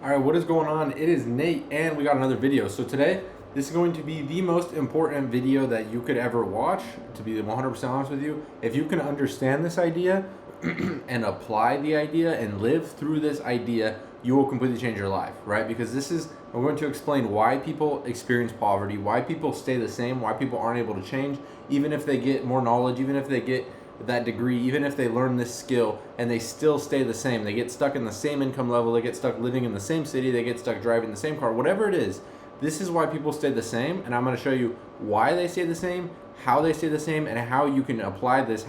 All right, what is going on? It is Nate, and we got another video. So today, this is going to be the most important video that you could ever watch, to be 100% honest with you. If you can understand this idea and apply the idea and live through this idea, you will completely change your life, right? Because I'm going to explain why people experience poverty, why people stay the same, why people aren't able to change, even if they get more knowledge, even if they get that degree, even if they learn this skill and they still stay the same. They get stuck in the same income level, they get stuck living in the same city, they get stuck driving the same car, whatever it is. This is why people stay the same, and I'm going to show you why they stay the same, how they stay the same, and how you can apply this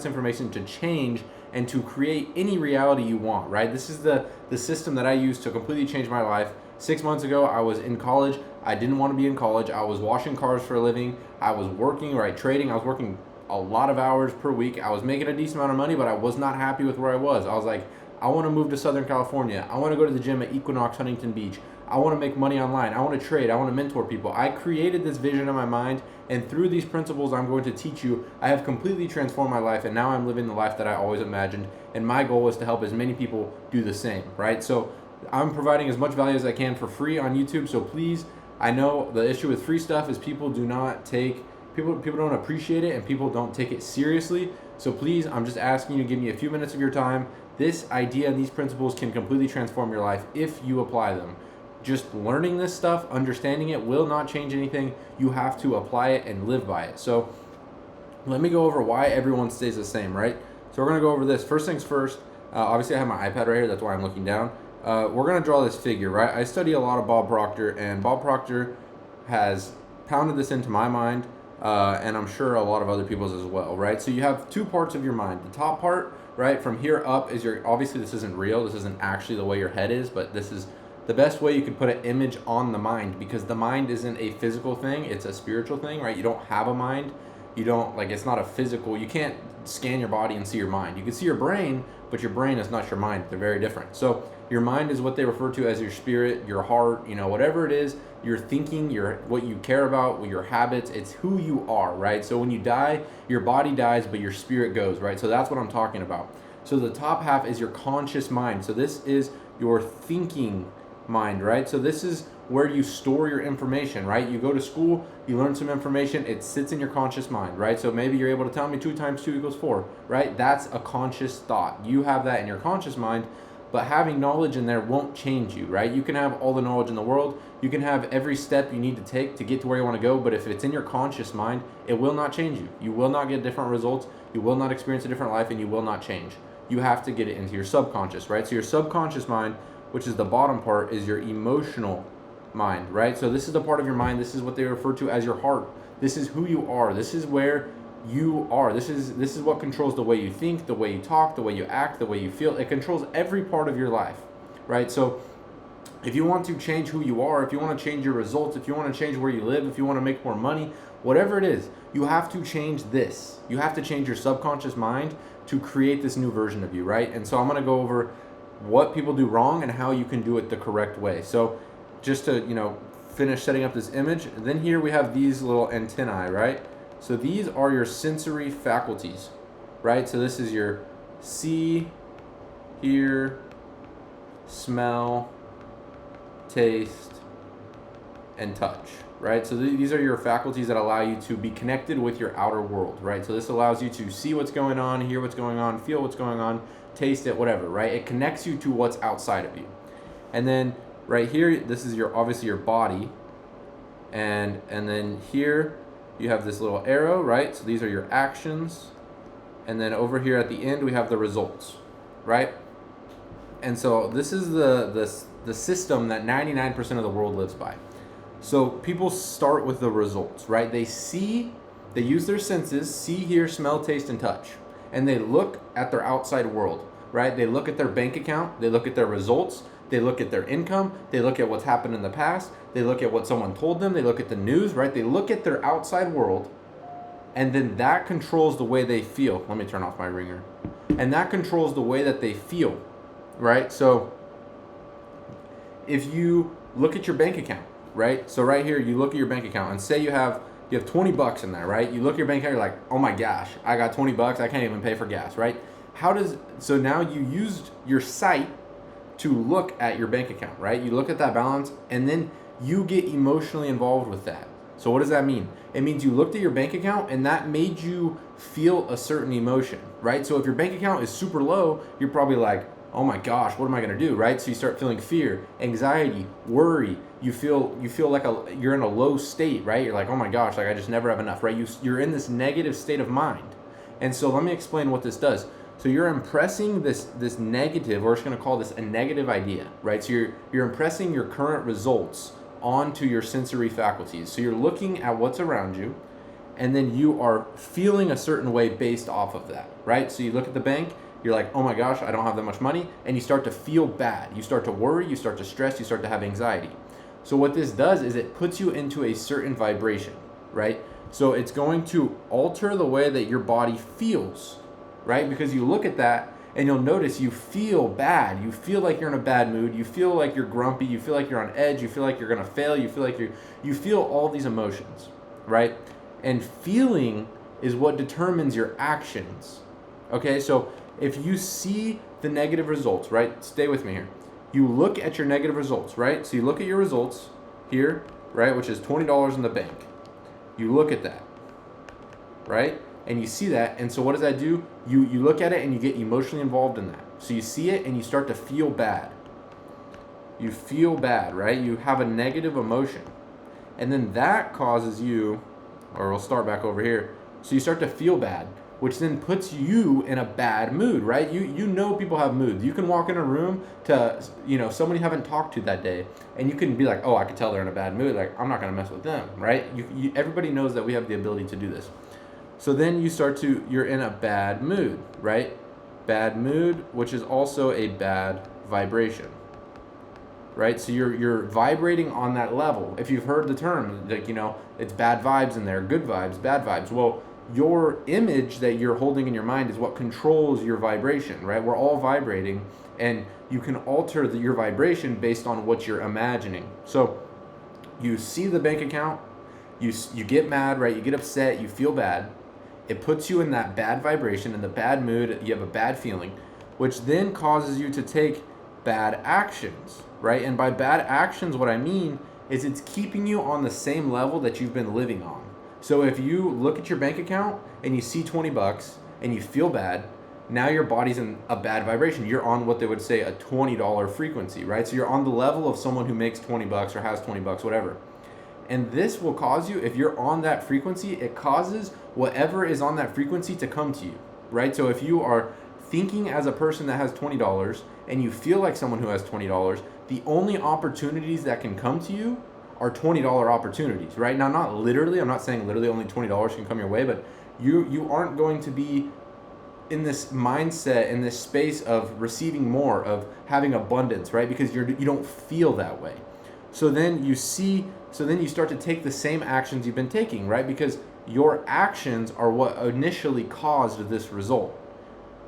information to change and to create any reality you want, right? This is the system that I use to completely change my life. 6 months ago, I was in college. I didn't want to be in college. I was washing cars for a living. I was working, right, trading. I was working a lot of hours per week. I was making a decent amount of money, but I was not happy with where I was. I was like, I want to move to Southern California. I want to go to the gym at Equinox Huntington Beach. I want to make money online. I want to trade. I want to mentor people. I created this vision in my mind, and through these principles I'm going to teach you, I have completely transformed my life, and now I'm living the life that I always imagined, and my goal is to help as many people do the same, right? So I'm providing as much value as I can for free on YouTube, so please, I know the issue with free stuff is people don't appreciate it, and people don't take it seriously. So please, I'm just asking you to give me a few minutes of your time. This idea and these principles can completely transform your life if you apply them. Just learning this stuff, understanding it will not change anything. You have to apply it and live by it. So let me go over why everyone stays the same, right? So we're gonna go over this. First things first, obviously I have my iPad right here, that's why I'm looking down. We're gonna draw this figure, right? I study a lot of Bob Proctor, and Bob Proctor has pounded this into my mind, and I'm sure a lot of other people's as well, right? So you have two parts of your mind. The top part, right, from here up is obviously this isn't real, this isn't actually the way your head is, but this is the best way you can put an image on the mind, because the mind isn't a physical thing, it's a spiritual thing, right? You don't have a mind. It's not a physical, you can't scan your body and see your mind. You can see your brain, but your brain is not your mind. They're very different. So your mind is what they refer to as your spirit, your heart, whatever it is, your thinking, what you care about, your habits, it's who you are, right? So when you die, your body dies, but your spirit goes, right? So that's what I'm talking about. So the top half is your conscious mind. So this is your thinking mind, right? So this is where you store your information, right? You go to school, you learn some information, it sits in your conscious mind, right? So maybe you're able to tell me 2 times 2 equals 4, right? That's a conscious thought. You have that in your conscious mind, but having knowledge in there won't change you, right? You can have all the knowledge in the world, you can have every step you need to take to get to where you want to go, but if it's in your conscious mind, it will not change you. You will not get different results, you will not experience a different life, and you will not change. You have to get it into your subconscious, right? So your subconscious mind, which is the bottom part, is your emotional mind, right? So this is the part of your mind, this is what they refer to as your heart. This is who you are. This is where you are. This is what controls the way you think, the way you talk, the way you act, the way you feel. It controls every part of your life, right? So if you want to change who you are, if you want to change your results, if you want to change where you live, if you want to make more money, whatever it is, you have to change this. You have to change your subconscious mind to create this new version of you, right? And so I'm going to go over what people do wrong and how you can do it the correct way. So just to, finish setting up this image, then here we have these little antennae, right? So these are your sensory faculties, right? So this is your see, hear, smell, taste, and touch, right? So these are your faculties that allow you to be connected with your outer world, right? So this allows you to see what's going on, hear what's going on, feel what's going on, taste it, whatever, right? It connects you to what's outside of you. And then right here, this is obviously your body, and then here you have this little arrow, right? So these are your actions, and then over here at the end we have the results, right? And so this is the system that 99% of the world lives by. So people start with the results, right? They use their senses, see, hear, smell, taste, and touch, and they look at their outside world, right? They look at their bank account, they look at their results, they look at their income, they look at what's happened in the past, they look at what someone told them, they look at the news, right? They look at their outside world, and then that controls the way they feel. Let me turn off my ringer. And that controls the way that they feel, right? So if you look at your bank account, right? So right here, you look at your bank account and say you have $20 in there, right? You look at your bank account, you're like, oh my gosh, I got $20, I can't even pay for gas, right? So now you used your sight to look at your bank account, right? You look at that balance and then you get emotionally involved with that. So what does that mean? It means you looked at your bank account and that made you feel a certain emotion, right? So if your bank account is super low, you're probably like, oh my gosh, what am I gonna do, right? So you start feeling fear, anxiety, worry. You feel like you're in a low state, right? You're like, oh my gosh, like I just never have enough, right? You're in this negative state of mind. And so let me explain what this does. So you're impressing this negative, we're just gonna call this a negative idea, right? So you're impressing your current results onto your sensory faculties. So you're looking at what's around you, and then you are feeling a certain way based off of that, right? So you look at the bank, you're like, oh my gosh, I don't have that much money, and you start to feel bad. You start to worry, you start to stress, you start to have anxiety. So what this does is it puts you into a certain vibration, right? So it's going to alter the way that your body feels, right? Because you look at that and you'll notice you feel bad. You feel like you're in a bad mood. You feel like you're grumpy. You feel like you're on edge. You feel like you're going to fail. You feel like you feel all these emotions, right? And feeling is what determines your actions. Okay, so if you see the negative results, right? Stay with me here. You look at your negative results, right? So you look at your results here, right? Which is $20 in the bank. You look at that, right? And you see that, and so what does that do? You look at it and you get emotionally involved in that. So you see it and you start to feel bad. You feel bad, right? You have a negative emotion. And then that causes you, or we'll start back over here. So you start to feel bad, which then puts you in a bad mood, right? You know people have moods. You can walk in a room to, somebody you haven't talked to that day, and you can be like, oh, I can tell they're in a bad mood. Like, I'm not gonna mess with them, right? Everybody knows that we have the ability to do this. So then you're in a bad mood, right? Bad mood, which is also a bad vibration, right? So you're vibrating on that level. If you've heard the term, like, it's bad vibes in there, good vibes, bad vibes. Well, your image that you're holding in your mind is what controls your vibration, right? We're all vibrating, and you can alter your vibration based on what you're imagining. So you see the bank account, you get mad, right? You get upset, you feel bad. It puts you in that bad vibration, in the bad mood, you have a bad feeling, which then causes you to take bad actions, right? And by bad actions, what I mean is it's keeping you on the same level that you've been living on. So if you look at your bank account and you see $20 and you feel bad, now your body's in a bad vibration. You're on what they would say a $20 frequency, right? So you're on the level of someone who makes $20 or has $20, whatever. And this will cause you, if you're on that frequency, it causes whatever is on that frequency to come to you, right? So if you are thinking as a person that has $20 and you feel like someone who has $20, the only opportunities that can come to you are $20 opportunities, right? Now, not literally, I'm not saying literally only $20 can come your way, but you aren't going to be in this mindset, in this space of receiving more, of having abundance, right? Because you don't feel that way. So then you start to take the same actions you've been taking, right? Because your actions are what initially caused this result,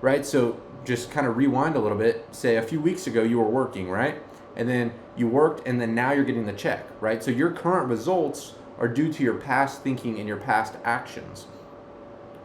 right? So just kind of rewind a little bit. Say a few weeks ago you were working, right? And then you worked, and then now you're getting the check, right? So your current results are due to your past thinking and your past actions.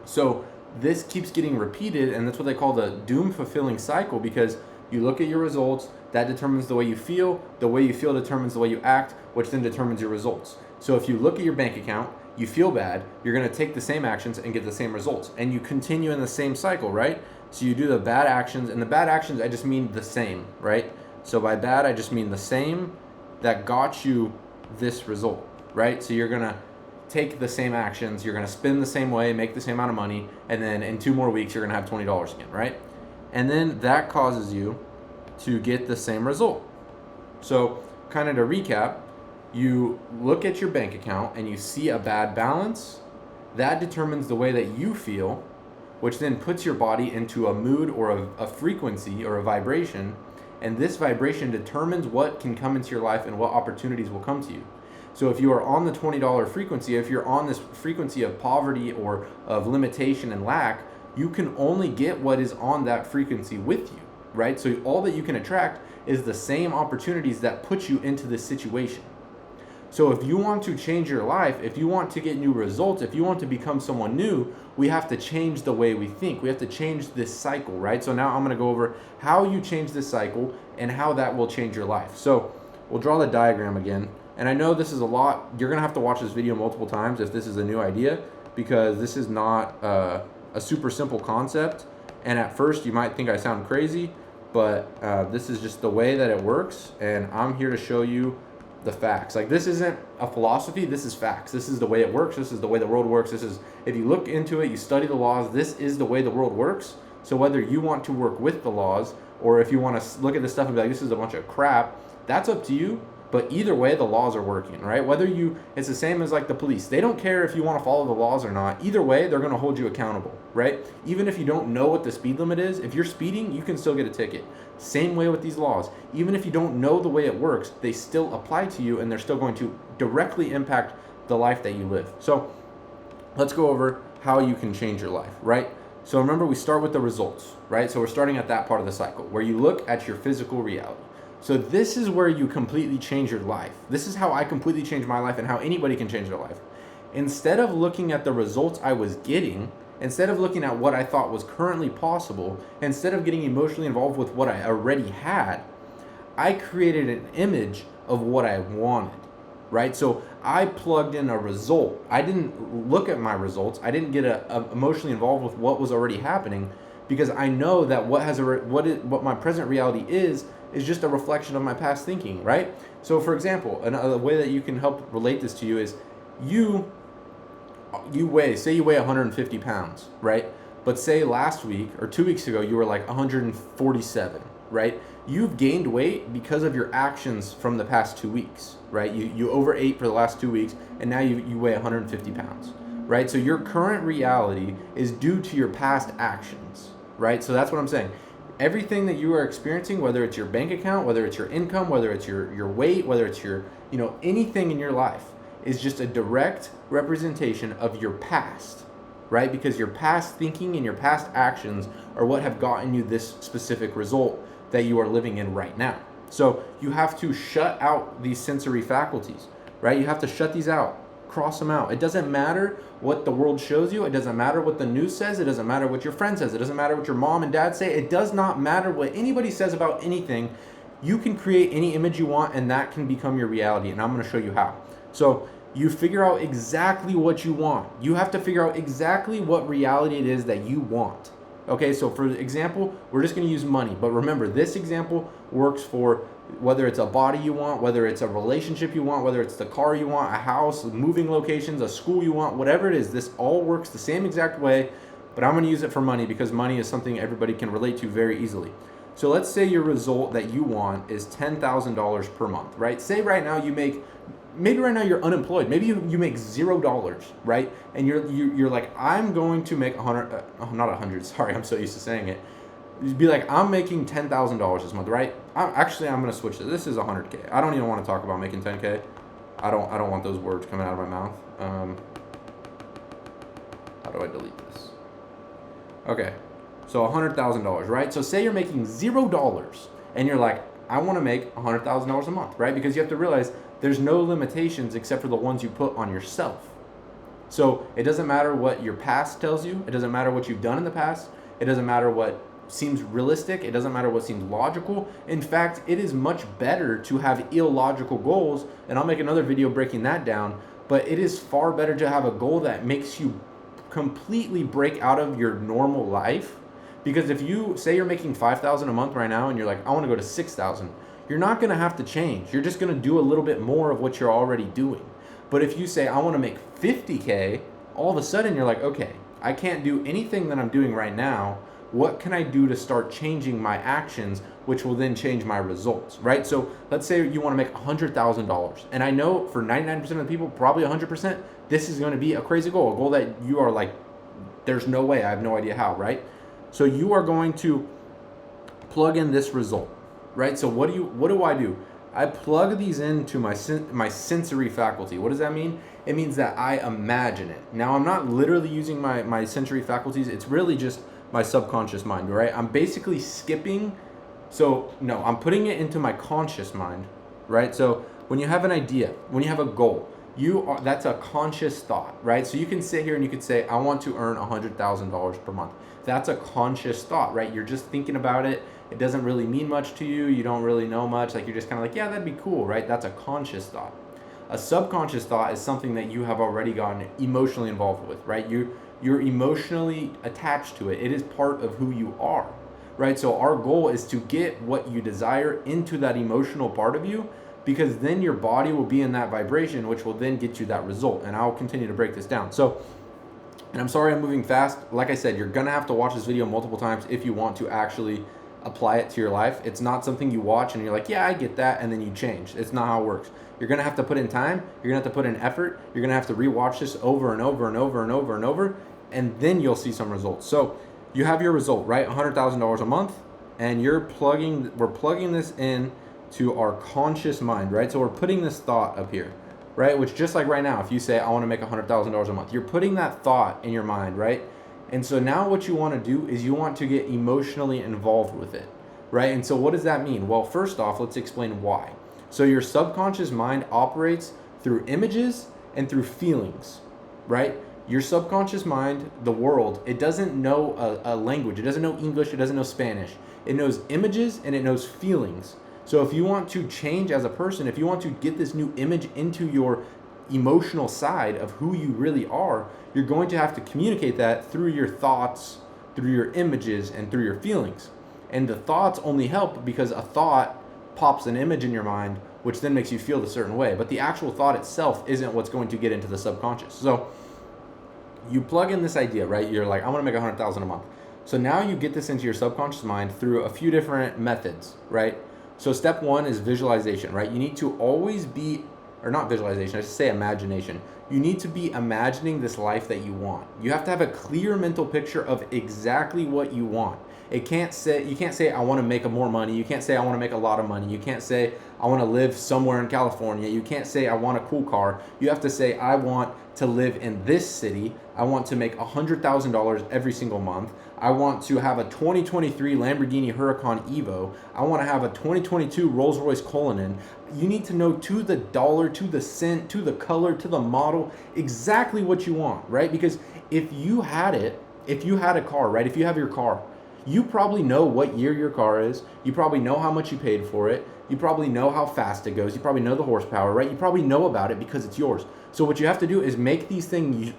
So this keeps getting repeated, and that's what they call the doom-fulfilling cycle, because you look at your results, that determines the way you feel determines the way you act, which then determines your results. So if you look at your bank account, you feel bad, you're gonna take the same actions and get the same results. And you continue in the same cycle, right? So you do the bad actions, and the bad actions, I just mean the same, right? So by bad, I just mean the same that got you this result, right? So you're gonna take the same actions, you're gonna spend the same way, make the same amount of money, and then in 2 more weeks, you're gonna have $20 again, right? And then that causes you to get the same result. So kind of to recap, you look at your bank account and you see a bad balance. That determines the way that you feel, which then puts your body into a mood or a frequency or a vibration. And this vibration determines what can come into your life and what opportunities will come to you. So if you are on the $20 frequency, if you're on this frequency of poverty or of limitation and lack, you can only get what is on that frequency with you, right? So all that you can attract is the same opportunities that put you into this situation. So if you want to change your life, if you want to get new results, if you want to become someone new, we have to change the way we think. We have to change this cycle, right? So now I'm going to go over how you change this cycle and how that will change your life. So we'll draw the diagram again. And I know this is a lot. You're going to have to watch this video multiple times if this is a new idea, because this is not a super simple concept. And at first you might think I sound crazy, but this is just the way that it works. And I'm here to show you the facts. Like, this isn't a philosophy, this is facts. This is the way it works. This is the way the world works. This is, if you look into it, you study the laws, this is the way the world works. So whether you want to work with the laws, or if you want to look at this stuff and be like, this is a bunch of crap, that's up to you. But either way, the laws are working, right? Whether you, it's the same as like the police. They don't care if you want to follow the laws or not. Either way, they're going to hold you accountable, right? Even if you don't know what the speed limit is, if you're speeding, you can still get a ticket. Same way with these laws. Even if you don't know the way it works, they still apply to you, and they're still going to directly impact the life that you live. So let's go over how you can change your life, right? So remember, we start with the results, right? So we're starting at that part of the cycle where you look at your physical reality. So this is where you completely change your life. This is how I completely changed my life and how anybody can change their life. Instead of looking at the results I was getting, instead of looking at what I thought was currently possible, instead of getting emotionally involved with what I already had, I created an image of what I wanted, right? So I plugged in a result. I didn't look at my results. I didn't get emotionally involved with what was already happening, because I know that what my present reality is just a reflection of my past thinking, right? So for example, another way that you can help relate this to you is you say you weigh 150 pounds, right? But say last week or 2 weeks ago, you were like 147, right? You've gained weight because of your actions from the past 2 weeks, right? You overate for the last 2 weeks, and now you weigh 150 pounds, right? So your current reality is due to your past actions, right? So that's what I'm saying. Everything that you are experiencing, whether it's your bank account, whether it's your income, whether it's your weight, whether it's your, anything in your life, is just a direct representation of your past, right? Because your past thinking and your past actions are what have gotten you this specific result that you are living in right now. So you have to shut out these sensory faculties, right? You have to shut these out, cross them out. It doesn't matter what the world shows you. It doesn't matter what the news says. It doesn't matter what your friend says. It doesn't matter what your mom and dad say. It does not matter what anybody says about anything. You can create any image you want, and that can become your reality. And I'm going to show you how. So you figure out exactly what you want. You have to figure out exactly what reality it is that you want. Okay, so for example, we're just going to use money. But remember, this example works for whether it's a body you want, whether it's a relationship you want, whether it's the car you want, a house, moving locations, a school you want, whatever it is, this all works the same exact way, but I'm going to use it for money because money is something everybody can relate to very easily. So let's say your result that you want is $10,000 per month, right? Say right now maybe right now you're unemployed. Maybe you make $0, right? And you're like, I'm going to make not 100, sorry, I'm so used to saying it. You'd be like, I'm making $10,000 this month, right? I'm going to switch it. This is 100K. I don't even want to talk about making 10K. I don't want those words coming out of my mouth. How do I delete this? Okay, so $100,000, right? So say you're making $0 and you're like, I want to make $100,000 a month, right? Because you have to realize there's no limitations except for the ones you put on yourself. So it doesn't matter what your past tells you. It doesn't matter what you've done in the past. It doesn't matter what seems realistic. It doesn't matter what seems logical. In fact, it is much better to have illogical goals, and I'll make another video breaking that down, but it is far better to have a goal that makes you completely break out of your normal life. Because if you say you're making $5,000 a month right now and you're like, I want to go to $6,000, you're not going to have to change. You're just going to do a little bit more of what you're already doing. But if you say, I want to make 50K, all of a sudden you're like, okay, I can't do anything that I'm doing right now. What can I do to start changing my actions, which will then change my results, right? So let's say you want to make $100,000. And I know for 99% of the people, probably 100%, this is going to be a crazy goal, a goal that you are like, there's no way, I have no idea how, right? So you are going to plug in this result, right? So what do I do? I plug these into my sensory faculty. What does that mean? It means that I imagine it. Now, I'm not literally using my sensory faculties. It's really just my subconscious mind, right? I'm basically skipping. So no, I'm putting it into my conscious mind, right? So when you have an idea, when you have a goal, that's a conscious thought, right? So you can sit here and you could say, I want to earn $100,000 per month. That's a conscious thought, right? You're just thinking about it. It doesn't really mean much to you. You don't really know much. Like, you're just kind of like, yeah, that'd be cool, right? That's a conscious thought. A subconscious thought is something that you have already gotten emotionally involved with, right? You're emotionally attached to it. It is part of who you are, right? So our goal is to get what you desire into that emotional part of you, because then your body will be in that vibration, which will then get you that result. And I'll continue to break this down. So, and I'm sorry I'm moving fast. Like I said, you're gonna have to watch this video multiple times if you want to actually apply it to your life. It's not something you watch and you're like, yeah, I get that, and then you change. It's not how it works. You're gonna have to put in time. You're gonna have to put in effort. You're gonna have to rewatch this over and over and over and over and over, and then you'll see some results. So you have your result, right? $100,000 a month, and we're plugging this in to our conscious mind, right? So we're putting this thought up here, right? Which, just like right now, if you say, I want to make $100,000 a month, you're putting that thought in your mind, right? And so now what you want to do is you want to get emotionally involved with it, right? And so what does that mean? Well, first off, let's explain why. So your subconscious mind operates through images and through feelings, right? Your subconscious mind, the world, it doesn't know a language. It doesn't know English. It doesn't know Spanish. It knows images and it knows feelings. So if you want to change as a person, if you want to get this new image into your emotional side of who you really are, you're going to have to communicate that through your thoughts, through your images, and through your feelings. And the thoughts only help because a thought pops an image in your mind, which then makes you feel a certain way. But the actual thought itself isn't what's going to get into the subconscious. So you plug in this idea, right? You're like, I want to make $100,000 a month. So now you get this into your subconscious mind through a few different methods, right? So step one is visualization, right? You need to always be, or not visualization, I should say imagination. You need to be imagining this life that you want. You have to have a clear mental picture of exactly what you want. You can't say I want to make more money. You can't say I want to make a lot of money. You can't say I want to live somewhere in California. You can't say I want a cool car. You have to say I want to live in this city. I want to make $100,000 every single month. I want to have a 2023 Lamborghini Huracan Evo. I want to have a 2022 Rolls-Royce Cullinan. You need to know to the dollar, to the cent, to the color, to the model, exactly what you want, right? Because if you had a car, right? If you have your car, you probably know what year your car is. You probably know how much you paid for it. You probably know how fast it goes. You probably know the horsepower, right? You probably know about it because it's yours. So what you have to do is make these things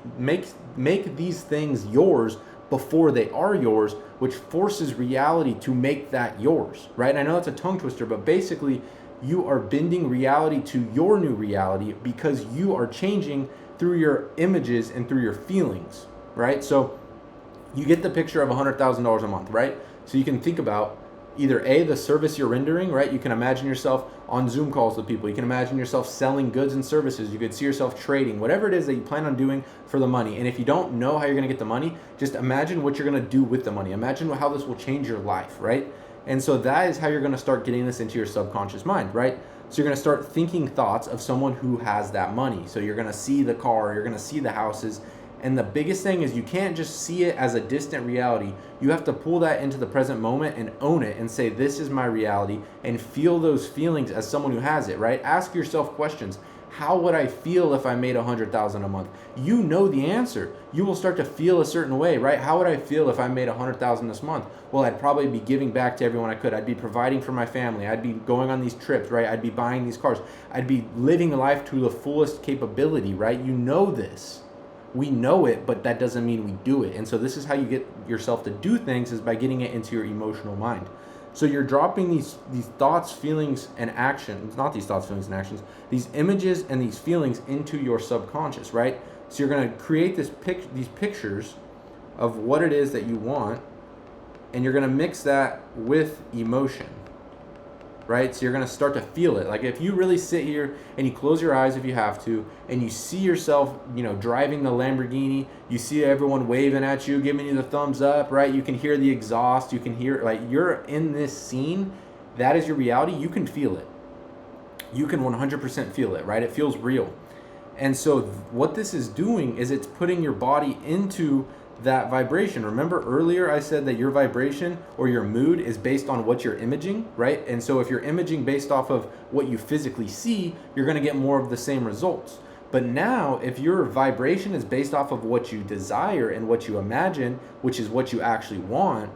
yours before they are yours, which forces reality to make that yours, right? And I know that's a tongue twister, but basically you are bending reality to your new reality because you are changing through your images and through your feelings, right? So you get the picture of $100,000 a month, right? So you can think about either A, the service you're rendering, right? You can imagine yourself on Zoom calls with people. You can imagine yourself selling goods and services. You could see yourself trading, whatever it is that you plan on doing for the money. And if you don't know how you're going to get the money, just imagine what you're going to do with the money. Imagine how this will change your life, right? And so that is how you're going to start getting this into your subconscious mind, right? So you're going to start thinking thoughts of someone who has that money. So you're going to see the car, you're going to see the houses. And the biggest thing is you can't just see it as a distant reality. You have to pull that into the present moment and own it and say, this is my reality, and feel those feelings as someone who has it, right? Ask yourself questions. How would I feel if I made $100,000 a month? You know the answer. You will start to feel a certain way, right? How would I feel if I made $100,000 this month? Well, I'd probably be giving back to everyone I could. I'd be providing for my family. I'd be going on these trips, right? I'd be buying these cars. I'd be living life to the fullest capability, right? You know this. We know it, but that doesn't mean we do it. And so this is how you get yourself to do things, is by getting it into your emotional mind. So you're dropping these thoughts, feelings, and actions, not these thoughts, feelings, and actions, these images and these feelings into your subconscious, right? So you're going to create these pictures of what it is that you want, and you're going to mix that with emotion, right? So you're going to start to feel it. Like if you really sit here and you close your eyes if you have to, and you see yourself, driving the Lamborghini, you see everyone waving at you, giving you the thumbs up, right? You can hear the exhaust, you can hear, like, you're in this scene, that is your reality. You can feel it. You can 100% feel it, right? It feels real. And so what this is doing is it's putting your body into that vibration. Remember earlier I said that your vibration or your mood is based on what you're imaging, right? And so if you're imaging based off of what you physically see, you're going to get more of the same results. But now, if your vibration is based off of what you desire and what you imagine, which is what you actually want,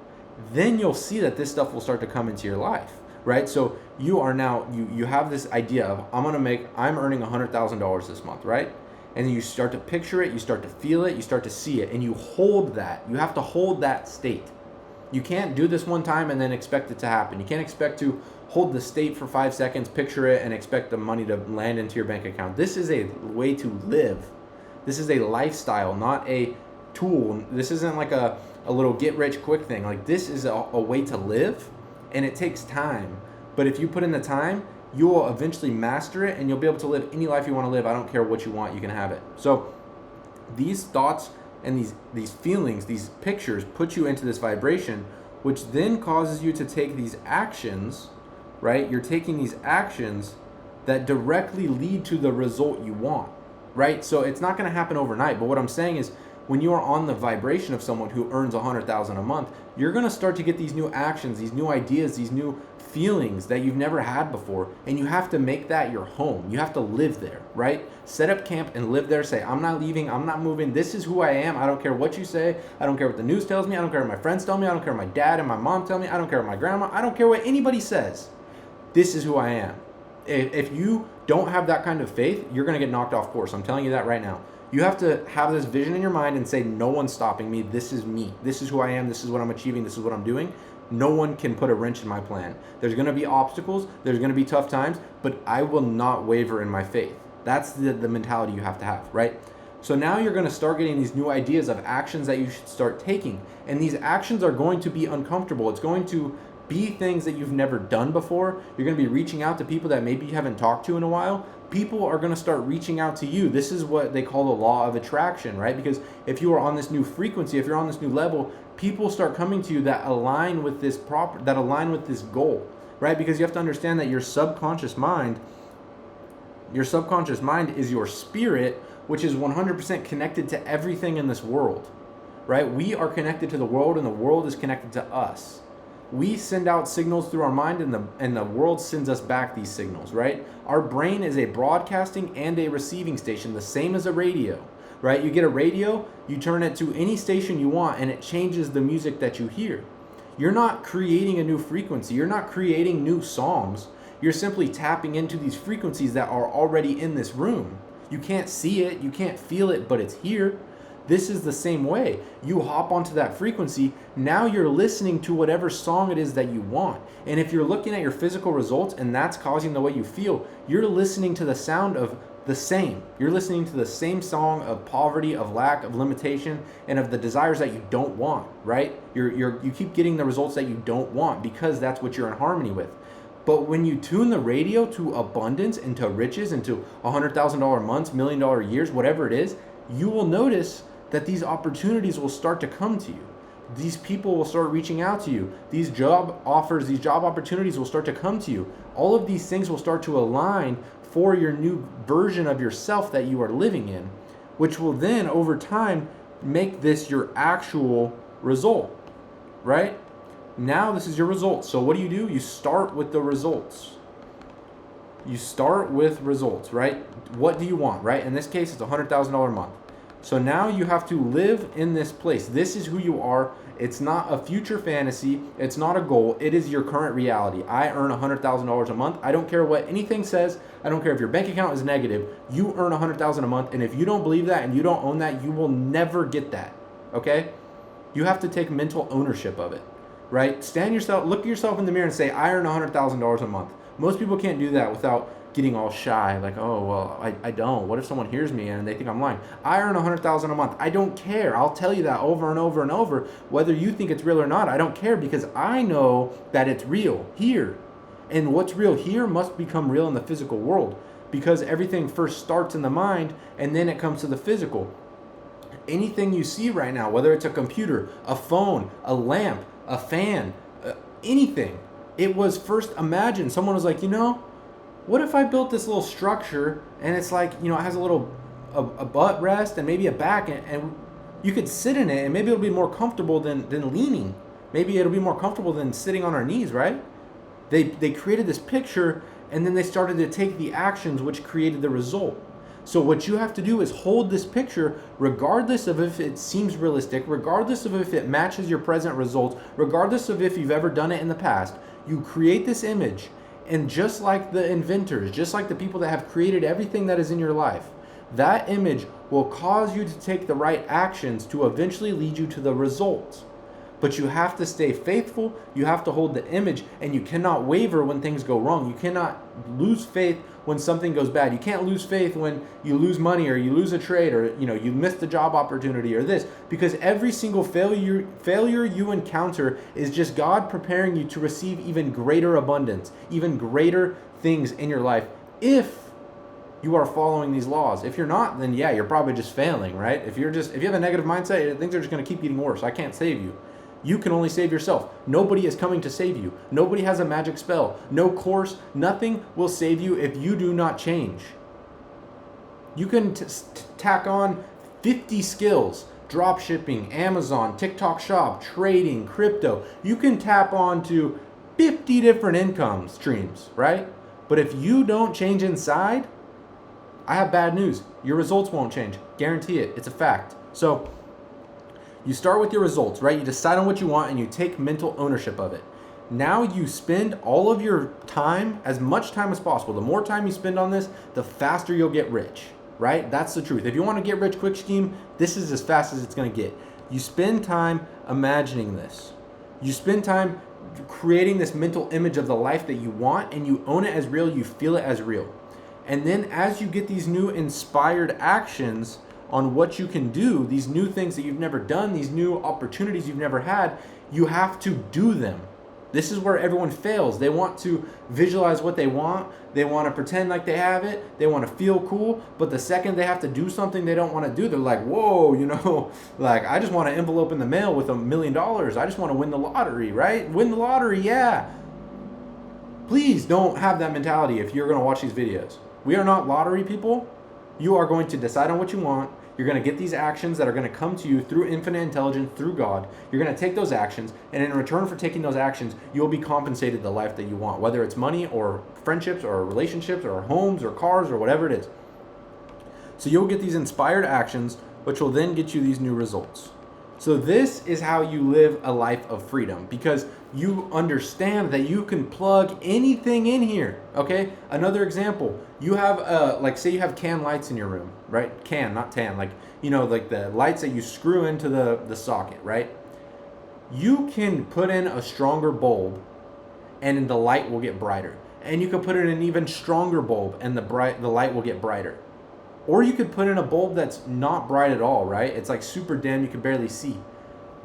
then you'll see that this stuff will start to come into your life, right? So you are now, you have this idea of, I'm earning $100,000 this month, right? And then you start to picture it, you start to feel it, you start to see it, and you hold that. You have to hold that state. You can't do this one time and then expect it to happen. You can't expect to hold the state for 5 seconds, picture it, and expect the money to land into your bank account. This is a way to live. This is a lifestyle, not a tool. This isn't like a little get rich quick thing. Like, this is a way to live, and it takes time. But if you put in the time, you will eventually master it, and you'll be able to live any life you want to live. I don't care what you want, you can have it. So these thoughts and these feelings, these pictures put you into this vibration, which then causes you to take these actions, right? You're taking these actions that directly lead to the result you want, right? So it's not going to happen overnight. But what I'm saying is, when you are on the vibration of someone who earns $100,000 a month, you're going to start to get these new actions, these new ideas, these new feelings that you've never had before, and you have to make that your home. You have to live there, right? Set up camp and live there. Say, I'm not leaving, I'm not moving. This is who I am. I don't care what you say. I don't care what the news tells me. I don't care what my friends tell me. I don't care what my dad and my mom tell me. I don't care what my grandma. I don't care what anybody says. This is who I am. If you don't have that kind of faith, you're going to get knocked off course. I'm telling you that right now. You have to have this vision in your mind and say, no one's stopping me. This is me. This is who I am. This is what I'm achieving. This is what I'm doing. No one can put a wrench in my plan. There's going to be obstacles. There's going to be tough times, but I will not waver in my faith. That's the mentality you have to have, right? So now you're going to start getting these new ideas of actions that you should start taking. And these actions are going to be uncomfortable. It's going to be things that you've never done before. You're going to be reaching out to people that maybe you haven't talked to in a while. People are going to start reaching out to you. This is what they call the law of attraction, right? Because if you are on this new frequency, if you're on this new level, people start coming to you that align with this goal, right? Because you have to understand that your subconscious mind is your spirit, which is 100% connected to everything in this world, right? We are connected to the world, and the world is connected to us. We send out signals through our mind, and the world sends us back these signals, right? Our brain is a broadcasting and a receiving station, the same as a radio, right? You get a radio, you turn it to any station you want, and it changes the music that you hear. You're not creating a new frequency. You're not creating new songs. You're simply tapping into these frequencies that are already in this room. You can't see it, you can't feel it, but it's here. This is the same way. You hop onto that frequency, now you're listening to whatever song it is that you want. And if you're looking at your physical results and that's causing the way you feel, you're listening to the sound of the same. You're listening to the same song of poverty, of lack, of limitation, and of the desires that you don't want, right? You keep getting the results that you don't want because that's what you're in harmony with. But when you tune the radio to abundance and to riches and to $100,000 months, $1 million years, whatever it is, you will notice that these opportunities will start to come to you. These people will start reaching out to you. These job offers, these job opportunities will start to come to you. All of these things will start to align for your new version of yourself that you are living in, which will then over time make this your actual result, right? Now this is your result. So what do? You start with the results. You start with results, right? What do you want, right? In this case, it's $100,000 a month. So now you have to live in this place. This is who you are. It's not a future fantasy. It's not a goal. It is your current reality. I earn $100,000 a month. I don't care what anything says. I don't care if your bank account is negative. You earn $100,000 a month. And if you don't believe that and you don't own that, you will never get that. Okay? You have to take mental ownership of it, right? Look at yourself in the mirror and say, I earn $100,000 a month. Most people can't do that without getting all shy, like, oh, well, I don't. What if someone hears me and they think I'm lying? I earn $100,000 a month. I don't care. I'll tell you that over and over and over. Whether you think it's real or not, I don't care because I know that it's real here. And what's real here must become real in the physical world because everything first starts in the mind and then it comes to the physical. Anything you see right now, whether it's a computer, a phone, a lamp, a fan, anything, it was first imagined. Someone was like, what if I built this little structure and it's like, it has a little a butt rest and maybe a back and You could sit in it and maybe it'll be more comfortable than leaning. Maybe it'll be more comfortable than sitting on our knees, right? They created this picture and then they started to take the actions which created the result. So what you have to do is hold this picture regardless of if it seems realistic, regardless of if it matches your present results, regardless of if you've ever done it in the past. You create this image, and just like the inventors, just like the people that have created everything that is in your life, that image will cause you to take the right actions to eventually lead you to the results. But you have to stay faithful, you have to hold the image, and you cannot waver when things go wrong. You cannot lose faith when something goes bad. You can't lose faith when you lose money or you lose a trade or you miss the job opportunity or this, because every single failure you encounter is just God preparing you to receive even greater abundance, even greater things in your life if you are following these laws. If you're not, then yeah, you're probably just failing, right? If you have a negative mindset, things are just going to keep getting worse. I can't save you. You can only save yourself. Nobody is coming to save you. Nobody has a magic spell. No course, nothing will save you if you do not change. You can tack on 50 skills: drop shipping, Amazon, TikTok shop, trading, crypto. You can tap on to 50 different income streams, right? But if you don't change inside, I have bad news. Your results won't change. Guarantee it. It's a fact. So you start with your results, right? You decide on what you want and you take mental ownership of it. Now you spend all of your time, as much time as possible. The more time you spend on this, the faster you'll get rich, right? That's the truth. If you want to get rich quick scheme, this is as fast as it's going to get. You spend time imagining this. You spend time creating this mental image of the life that you want, and you own it as real. You feel it as real. And then as you get these new inspired actions on what you can do, these new things that you've never done, these new opportunities you've never had, you have to do them. This is where everyone fails. They want to visualize what they want. They want to pretend like they have it. They want to feel cool. But the second they have to do something they don't want to do, they're like, whoa, like I just want an envelope in the mail with $1 million. I just want to win the lottery, right? Win the lottery, yeah. Please don't have that mentality if you're going to watch these videos. We are not lottery people. You are going to decide on what you want. You're going to get these actions that are going to come to you through infinite intelligence, through God. You're going to take those actions, and in return for taking those actions, you'll be compensated the life that you want, whether it's money or friendships or relationships or homes or cars or whatever it is. So you'll get these inspired actions, which will then get you these new results. So this is how you live a life of freedom, because you understand that you can plug anything in here, okay? Another example, you have, say you have can lights in your room, right? Can, not tan, like the lights that you screw into the socket, right? You can put in a stronger bulb and the light will get brighter. And you can put in an even stronger bulb and the light will get brighter. Or you could put in a bulb that's not bright at all, right? It's like super dim, you can barely see.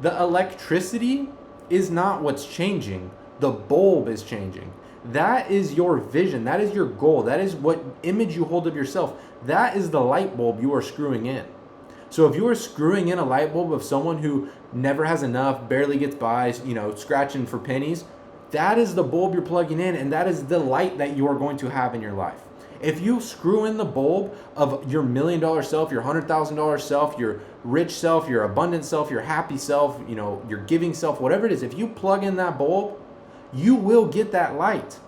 The electricity is not what's changing. The bulb is changing. That is your vision. That is your goal. That is what image you hold of yourself. That is the light bulb you are screwing in. So if you are screwing in a light bulb of someone who never has enough, barely gets by, scratching for pennies, that is the bulb you're plugging in, and that is the light that you are going to have in your life. If you screw in the bulb of your $1 million self, your $100,000 self, your rich self, your abundant self, your happy self, your giving self, whatever it is, if you plug in that bulb, you will get that light.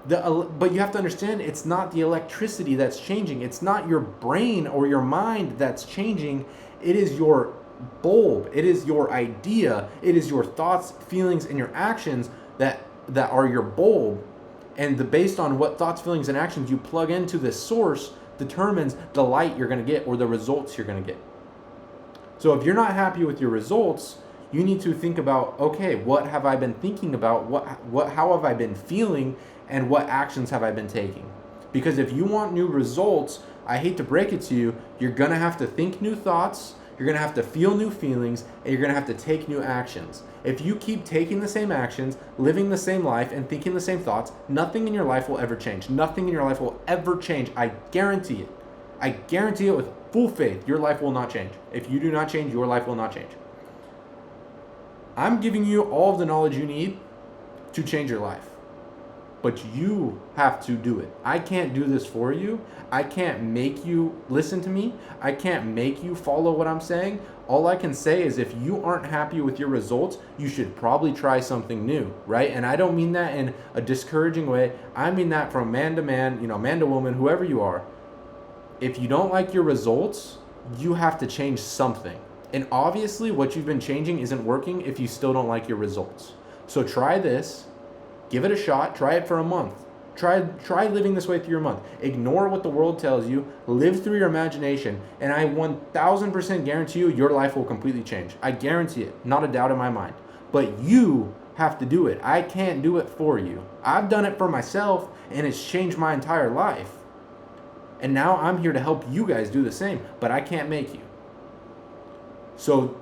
But you have to understand, it's not the electricity that's changing. It's not your brain or your mind that's changing. It is your bulb. It is your idea. It is your thoughts, feelings, and your actions that are your bulb. And based on what thoughts, feelings, and actions you plug into this source determines the light you're going to get or the results you're going to get. So if you're not happy with your results, you need to think about, okay, what have I been thinking about? How have I been feeling? And what actions have I been taking? Because if you want new results, I hate to break it to you, you're going to have to think new thoughts, you're going to have to feel new feelings, and you're going to have to take new actions. If you keep taking the same actions, living the same life, and thinking the same thoughts, nothing in your life will ever change. Nothing in your life will ever change. I guarantee it. I guarantee it with full faith. Your life will not change. If you do not change, your life will not change. I'm giving you all of the knowledge you need to change your life. but you have to do it. I can't do this for you. I can't make you listen to me. I can't make you follow what I'm saying. All I can say is if you aren't happy with your results, you should probably try something new, right? And I don't mean that in a discouraging way. I mean that from man to man, man to woman, whoever you are. If you don't like your results, you have to change something. And obviously what you've been changing isn't working if you still don't like your results. So try this, give it a shot, try it for a month. Try living this way through your month. Ignore what the world tells you, live through your imagination, and I 1000% guarantee you your life will completely change. I guarantee it, not a doubt in my mind. But you have to do it. I can't do it for you. I've done it for myself and it's changed my entire life. And now I'm here to help you guys do the same, but I can't make you. So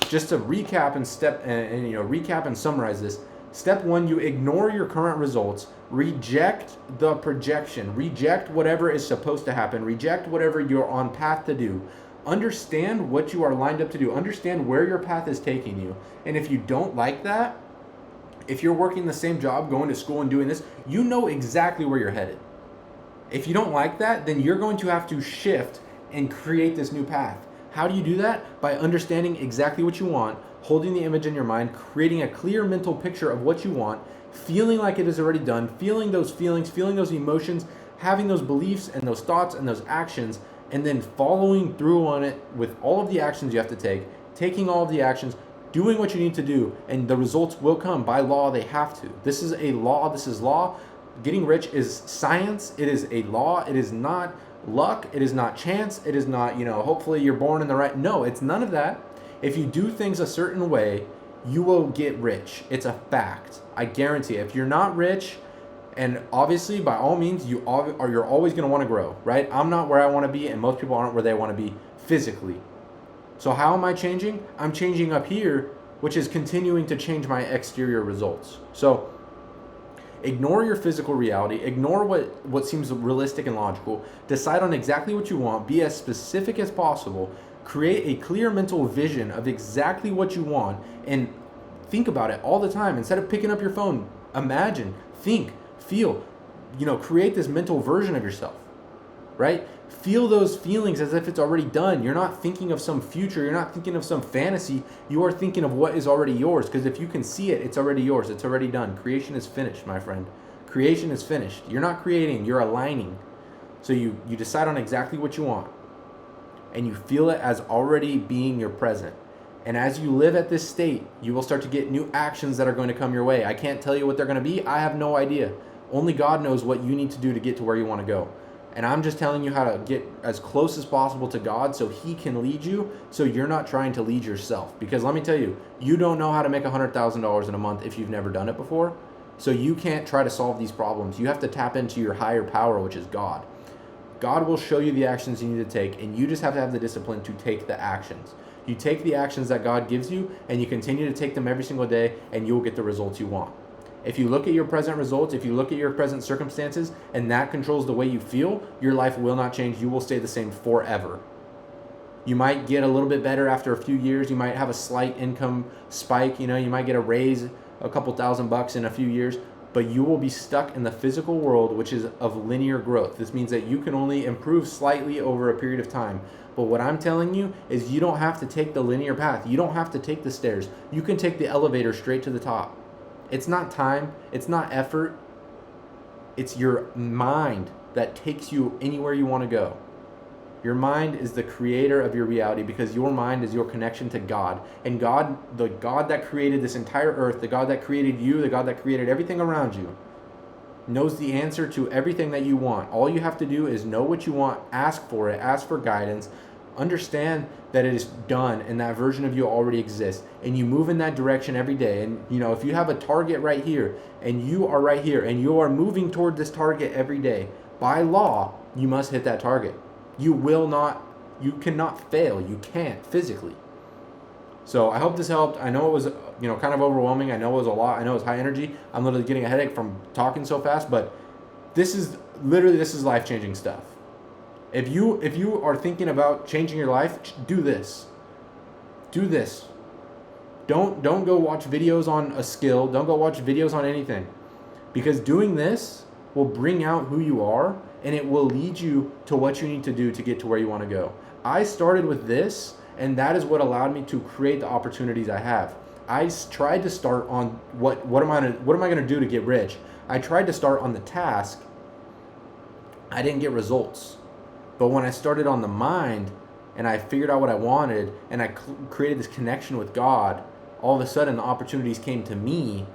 just to recap and recap and summarize this. Step 1, you ignore your current results, reject the projection, reject whatever is supposed to happen, reject whatever you're on path to do. Understand what you are lined up to do. Understand where your path is taking you. And if you don't like that, if you're working the same job, going to school and doing this, you know exactly where you're headed. If you don't like that, then you're going to have to shift and create this new path. How do you do that? By understanding exactly what you want, holding the image in your mind, creating a clear mental picture of what you want, feeling like it is already done, feeling those feelings, feeling those emotions, having those beliefs and those thoughts and those actions, and then following through on it with all of the actions you have to take, taking all of the actions, doing what you need to do, and the results will come. By law, they have to. This is a law. This is law. Getting rich is science. It is a law. It is not luck. It is not chance. It is not, hopefully you're born in the right. No, it's none of that. If you do things a certain way, you will get rich. It's a fact. I guarantee it. If you're not rich, and obviously by all means, you're always going to want to grow, right? I'm not where I want to be, and most people aren't where they want to be physically. So how am I changing? I'm changing up here, which is continuing to change my exterior results. So ignore your physical reality, ignore what seems realistic and logical, decide on exactly what you want, be as specific as possible, create a clear mental vision of exactly what you want, and think about it all the time. Instead of picking up your phone, imagine, think, feel, create this mental version of yourself, right? Feel those feelings as if it's already done. You're not thinking of some future. You're not thinking of some fantasy. You are thinking of what is already yours, because if you can see it, it's already yours. It's already done. Creation is finished, my friend. Creation is finished. You're not creating. You're aligning. So you decide on exactly what you want, and you feel it as already being your present. And as you live at this state, you will start to get new actions that are going to come your way. I can't tell you what they're going to be. I have no idea. Only God knows what you need to do to get to where you want to go. And I'm just telling you how to get as close as possible to God so He can lead you, so you're not trying to lead yourself. Because let me tell you, you don't know how to make $100,000 in a month if you've never done it before. So you can't try to solve these problems. You have to tap into your higher power, which is God. God will show you the actions you need to take, and you just have to have the discipline to take the actions. You take the actions that God gives you, and you continue to take them every single day, and you'll get the results you want. If you look at your present results, if you look at your present circumstances, and that controls the way you feel, your life will not change. You will stay the same forever. You might get a little bit better after a few years. You might have a slight income spike. You might get a raise, a couple $1,000 in a few years, but you will be stuck in the physical world, which is of linear growth. This means that you can only improve slightly over a period of time. But what I'm telling you is you don't have to take the linear path. You don't have to take the stairs. You can take the elevator straight to the top. It's not time. It's not effort. It's your mind that takes you anywhere you want to go. Your mind is the creator of your reality, because your mind is your connection to God. And God, the God that created this entire earth, the God that created you, the God that created everything around you, knows the answer to everything that you want. All you have to do is know what you want, ask for it, ask for guidance, understand that it is done and that version of you already exists, and you move in that direction every day. And if you have a target right here and you are right here and you are moving toward this target every day, by law you must hit that target. You cannot fail. You can't physically. So I hope this helped. I know it was kind of overwhelming. I know it was a lot. I know it's high energy. I'm literally getting a headache from talking so fast, but this is life-changing stuff. If you are thinking about changing your life, do this. Do this. Don't go watch videos on a skill. Don't go watch videos on anything. because doing this will bring out who you are, and it will lead you to what you need to do to get to where you want to go. I started with this, and that is what allowed me to create the opportunities I have. I tried to start on what am I going to do to get rich? I tried to start on the task. I didn't get results. But when I started on the mind and I figured out what I wanted and I created this connection with God, all of a sudden the opportunities came to me,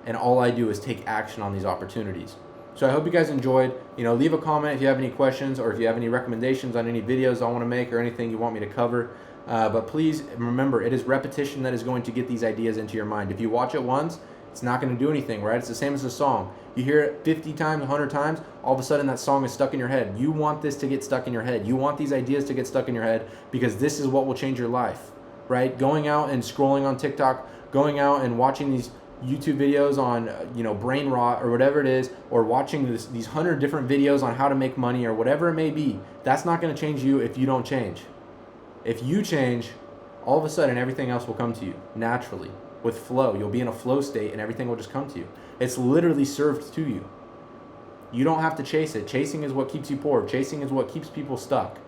and all I do is take action on these opportunities. So I hope you guys enjoyed. Leave a comment if you have any questions or if you have any recommendations on any videos I want to make or anything you want me to cover. But please remember, it is repetition that is going to get these ideas into your mind. If you watch it once, it's not going to do anything, right? It's the same as a song. You hear it 50 times, 100 times, all of a sudden that song is stuck in your head. You want this to get stuck in your head. You want these ideas to get stuck in your head, because this is what will change your life, right? Going out and scrolling on TikTok, going out and watching these YouTube videos on brain rot or whatever it is, or watching these 100 different videos on how to make money or whatever it may be, that's not going to change you if you don't change. If you change, all of a sudden everything else will come to you naturally with flow. You'll be in a flow state and everything will just come to you. It's literally served to you. You don't have to chase it. Chasing is what keeps you poor. Chasing is what keeps people stuck.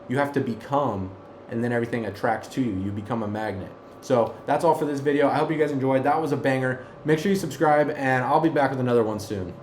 You have to become, and then everything attracts to you. You become a magnet. So that's all for this video. I hope you guys enjoyed. That was a banger. Make sure you subscribe, and I'll be back with another one soon.